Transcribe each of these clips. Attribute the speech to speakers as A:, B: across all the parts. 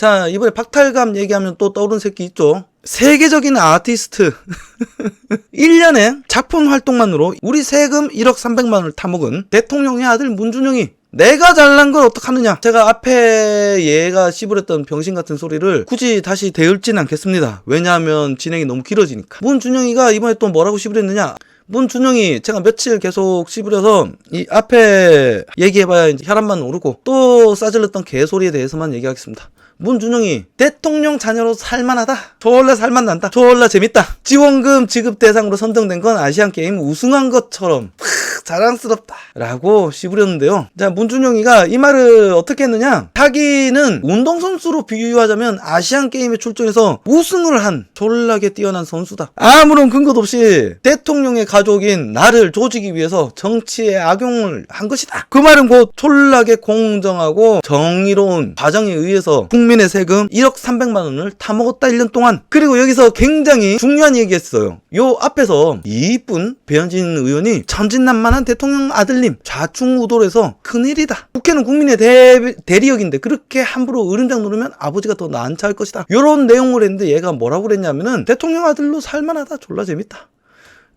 A: 자, 이번에 박탈감 얘기하면 또 떠오르는 새끼 있죠. 세계적인 아티스트 1년에 작품 활동만으로 우리 세금 1억 300만 원을 타먹은 대통령의 아들 문준영이 내가 잘난 걸 어떡하느냐. 제가 앞에 얘가 씹으랬던 병신 같은 소리를 굳이 다시 대을진 않겠습니다. 왜냐하면 진행이 너무 길어지니까. 문준영이가 이번에 또 뭐라고 씹으랬느냐. 문준영이 제가 며칠 계속 씹으려서 이 앞에 얘기해봐야 이제 혈압만 오르고 또 싸질렀던 개소리에 대해서만 얘기하겠습니다. 문준영이 대통령 자녀로 살만하다. 졸라 살만난다. 졸라 재밌다. 지원금 지급 대상으로 선정된 건 아시안게임 우승한 것처럼 자랑스럽다 라고 씹으렸는데요. 자, 문준영이가 이 말을 어떻게 했느냐. 자기는 운동선수로 비유하자면 아시안게임에 출전해서 우승을 한 졸라게 뛰어난 선수다. 아무런 근거도 없이 대통령의 가족인 나를 조지기 위해서 정치에 악용을 한 것이다. 그 말은 곧 졸라게 공정하고 정의로운 과정에 의해서 국민의 세금 1억 300만 원을 타먹었다 1년 동안. 그리고 여기서 굉장히 중요한 얘기했어요. 요 앞에서 이쁜 배현진 의원이 천진난만한 대통령 아들님 좌충우돌해서 큰일이다. 국회는 국민의 대리역인데 그렇게 함부로 으름장 누르면 아버지가 더 난처할 것이다. 요런 내용을 했는데 얘가 뭐라고 그랬냐면은 대통령 아들로 살만하다. 졸라 재밌다.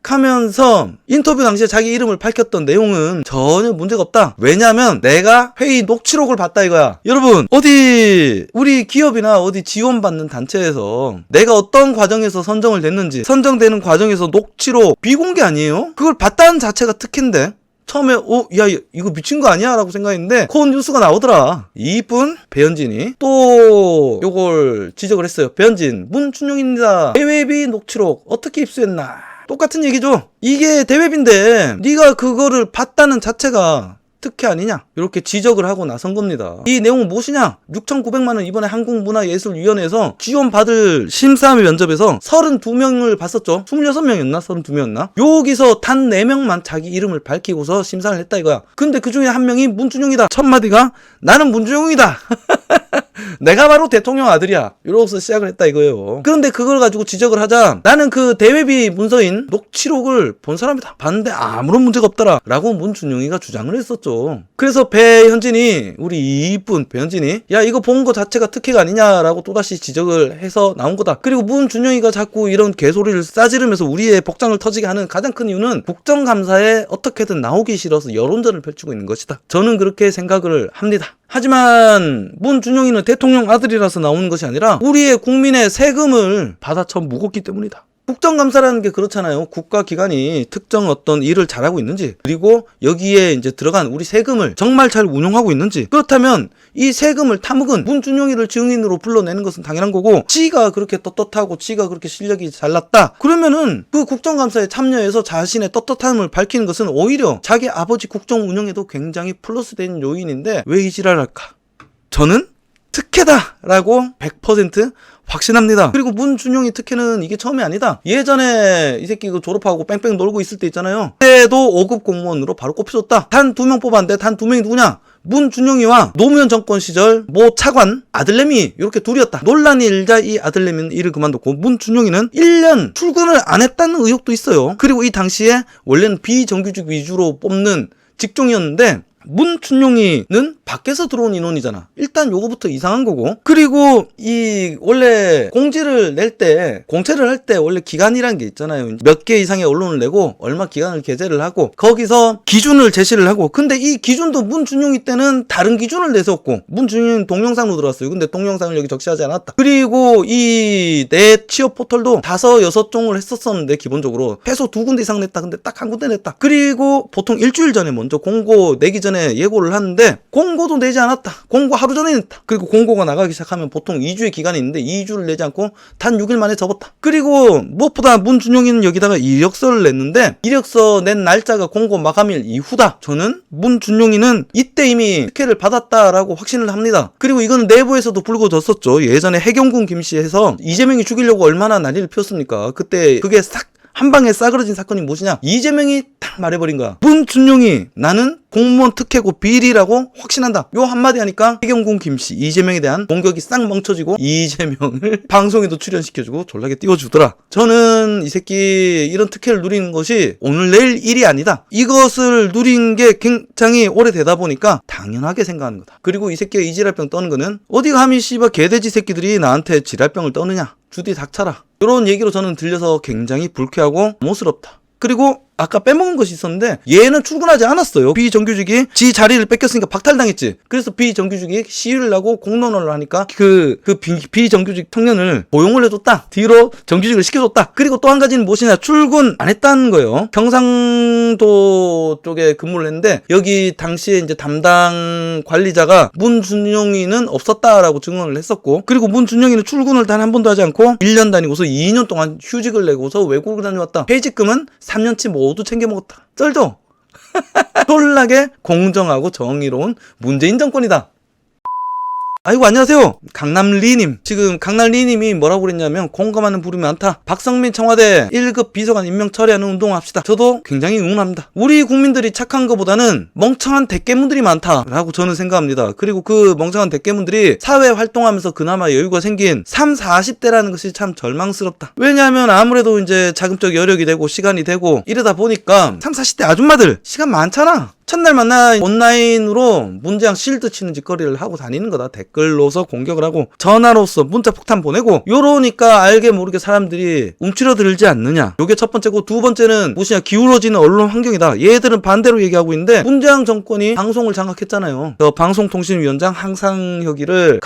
A: 하면서 인터뷰 당시에 자기 이름을 밝혔던 내용은 전혀 문제가 없다. 왜냐면 내가 회의 녹취록을 봤다 이거야. 여러분 어디 우리 기업이나 어디 지원받는 단체에서 내가 어떤 과정에서 선정을 됐는지 선정되는 과정에서 녹취록 비공개 아니에요? 그걸 봤다는 자체가 특혜인데 처음에 야 이거 미친 거 아니야? 라고 생각했는데 그 뉴스가 나오더라. 이쁜 배현진이 또 요걸 지적을 했어요. 배현진 문준영입니다. 대외비 녹취록 어떻게 입수했나. 똑같은 얘기죠. 이게 대외비인데 네가 그거를 봤다는 자체가 특혜 아니냐 이렇게 지적을 하고 나선 겁니다. 이 내용은 무엇이냐. 6,900만 원 이번에 한국문화예술위원회에서 지원받을 심사위 면접에서 32명을 봤었죠. 26명이었나 32명이었나. 여기서 단 4명만 자기 이름을 밝히고서 심사를 했다 이거야. 근데 그 중에 한 명이 문준영이다. 첫 마디가 나는 문준영이다. 내가 바로 대통령 아들이야. 이러고서 시작을 했다 이거예요. 그런데 그걸 가지고 지적을 하자 나는 그 대외비 문서인 녹취록을 본 사람이다. 봤는데 아무런 문제가 없더라 라고 문준영이가 주장을 했었죠. 그래서 배현진이 우리 이쁜 배현진이 야 이거 본 거 자체가 특혜가 아니냐라고 또다시 지적을 해서 나온 거다. 그리고 문준영이가 자꾸 이런 개소리를 싸지르면서 우리의 복장을 터지게 하는 가장 큰 이유는 국정감사에 어떻게든 나오기 싫어서 여론전을 펼치고 있는 것이다. 저는 그렇게 생각을 합니다. 하지만 문준영이는 대통령 아들이라서 나오는 것이 아니라 우리의 국민의 세금을 받아쳐 묵었기 때문이다. 국정감사라는 게 그렇잖아요. 국가기관이 특정 어떤 일을 잘하고 있는지 그리고 여기에 이제 들어간 우리 세금을 정말 잘 운용하고 있는지 그렇다면 이 세금을 타먹은 문준영이를 증인으로 불러내는 것은 당연한 거고 지가 그렇게 떳떳하고 지가 그렇게 실력이 잘났다 그러면은 그 국정감사에 참여해서 자신의 떳떳함을 밝히는 것은 오히려 자기 아버지 국정 운영에도 굉장히 플러스된 요인인데 왜 이 지랄을 할까? 저는 특혜다라고 100% 확신합니다. 그리고 문준영이 특혜는 이게 처음이 아니다. 예전에 이 새끼 졸업하고 뺑뺑 놀고 있을 때 있잖아요. 그때도 5급 공무원으로 바로 꼽혀줬다. 단 2명 뽑았는데 단 2명이 누구냐? 문준영이와 노무현 정권 시절 모 차관 아들내미 이렇게 둘이었다. 논란이 일자 이 아들내미는 일을 그만뒀고 문준영이는 1년 출근을 안 했다는 의혹도 있어요. 그리고 이 당시에 원래는 비정규직 위주로 뽑는 직종이었는데 문준영이는 밖에서 들어온 인원이잖아. 일단 요거부터 이상한 거고. 그리고 이 원래 공지를 낼 때 공채를 할 때 원래 기간이란 게 있잖아요. 몇 개 이상의 언론을 내고 얼마 기간을 게재를 하고 거기서 기준을 제시를 하고 근데 이 기준도 문준영이 때는 다른 기준을 내세웠고 문준영은 동영상으로 들어왔어요. 근데 동영상을 여기 적시하지 않았다. 그리고 이 내 취업 포털도 5, 6종을 했었었는데 기본적으로 최소 2군데 이상 냈다. 근데 딱 한 군데 냈다. 그리고 보통 일주일 전에 먼저 공고 내기 전에 예고를 하는데 공고도 내지 않았다. 공고 하루 전에 냈다. 그리고 공고가 나가기 시작하면 보통 2주의 기간이 있는데 2주를 내지 않고 단 6일 만에 접었다. 그리고 무엇보다 문준영이는 여기다가 이력서를 냈는데 이력서 낸 날짜가 공고 마감일 이후다. 저는 문준영이는 이때 이미 특혜를 받았다라고 확신을 합니다. 그리고 이거는 내부에서도 불거졌었죠. 예전에 해경군 김씨에서 이재명이 죽이려고 얼마나 난리를 피웠습니까? 그때 그게 싹 한 방에 싸그러진 사건이 무엇이냐? 이재명이 딱 말해버린 거야. 문준용이 나는 공무원 특혜고 비리라고 확신한다. 요 한마디 하니까 해경군 김씨 이재명에 대한 공격이 싹 멈춰지고 이재명을 방송에도 출연시켜주고 졸라게 띄워주더라. 저는 이 새끼 이런 특혜를 누리는 것이 오늘 내일 일이 아니다. 이것을 누린 게 굉장히 오래되다 보니까 당연하게 생각하는 거다. 그리고 이 새끼가 이 지랄병 떠는 거는 어디 감히 씨발 개돼지 새끼들이 나한테 지랄병을 떠느냐. 주디 닥쳐라. 이런 얘기로 저는 들려서 굉장히 불쾌하고 모스럽다. 그리고 아까 빼먹은 것이 있었는데 얘는 출근하지 않았어요. 비정규직이 지 자리를 뺏겼으니까 박탈당했지. 그래서 비정규직이 시위를 하고 공론화를 하니까 비정규직 청년을 고용을 해줬다. 뒤로 정규직을 시켜줬다. 그리고 또 한 가지는 무엇이냐, 출근 안 했다는 거예요. 경상도 쪽에 근무를 했는데 여기 당시에 이제 담당 관리자가 문준용이는 없었다라고 증언을 했었고, 그리고 문준용이는 출근을 단 한 번도 하지 않고 1년 다니고서 2년 동안 휴직을 내고서 외국을 다녀왔다. 퇴직금은 3년치 모두 챙겨 먹었다. 쩔죠? 졸라게 공정하고 정의로운 문재인 정권이다. 아이고 안녕하세요, 강남리님. 지금 강남리님이 뭐라고 그랬냐면 공감하는 부름이 많다. 박성민 청와대 1급 비서관 임명 처리하는 운동을 합시다. 저도 굉장히 응원합니다. 우리 국민들이 착한 것보다는 멍청한 대깨문들이 많다라고 저는 생각합니다. 그리고 그 멍청한 대깨문들이 사회 활동하면서 그나마 여유가 생긴 3, 40대라는 것이 참 절망스럽다. 왜냐하면 아무래도 이제 자금적 여력이 되고 시간이 되고 이러다 보니까 3, 40대 아줌마들 시간 많잖아. 첫날 만나 온라인으로 문재양 실드 치는 짓거리를 하고 다니는 거다. 댓글로서 공격을 하고 전화로서 문자 폭탄 보내고 요러니까 알게 모르게 사람들이 움츠러들지 않느냐. 요게 첫 번째고, 두 번째는 무엇이냐, 기울어지는 언론 환경이다. 얘들은 반대로 얘기하고 있는데 문재양 정권이 방송을 장악했잖아요. 방송통신위원장 항상혁이를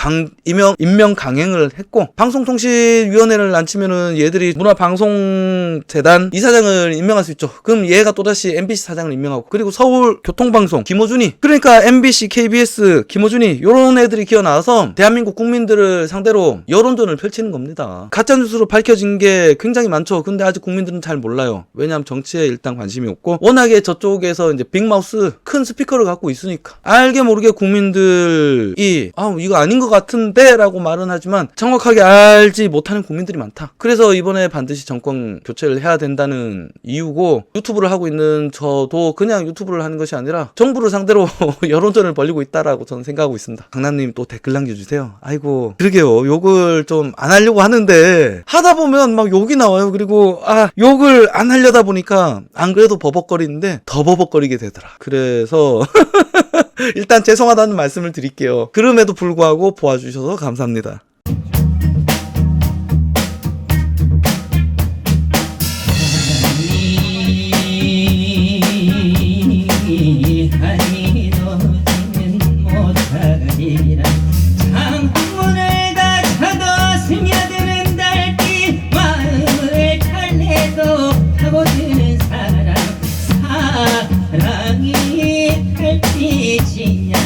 A: 임명 강행을 했고, 방송통신위원회를 안 치면은 얘들이 문화방송재단 이사장을 임명할 수 있죠. 그럼 얘가 또다시 MBC 사장을 임명하고, 그리고 서울 교통방송 김어준이, 그러니까 MBC, KBS 김어준이 요런 애들이 기어나와서 대한민국 국민들을 상대로 여론전을 펼치는 겁니다. 가짜뉴스로 밝혀진 게 굉장히 많죠. 근데 아직 국민들은 잘 몰라요. 왜냐하면 정치에 일단 관심이 없고 워낙에 저쪽에서 이제 빅마우스 큰 스피커를 갖고 있으니까 알게 모르게 국민들이 이거 아닌 것 같은데 라고 말은 하지만 정확하게 알지 못하는 국민들이 많다. 그래서 이번에 반드시 정권 교체를 해야 된다는 이유고, 유튜브를 하고 있는 저도 그냥 유튜브를 하는 것이 아니라 정부를 상대로 여론전을 벌이고 있다라고 저는 생각하고 있습니다. 강남님 또 댓글 남겨주세요. 아이고 그러게요. 욕을 좀 안 하려고 하는데 하다 보면 막 욕이 나와요. 그리고 욕을 안 하려다 보니까 안 그래도 버벅거리는데 더 버벅거리게 되더라. 그래서 일단 죄송하다는 말씀을 드릴게요. 그럼에도 불구하고 보아주셔서 감사합니다.
B: 창문을 닫아도 스며드는 달빛, 마음을 달래도 파고드는 사랑, 사랑이 달빛이냐.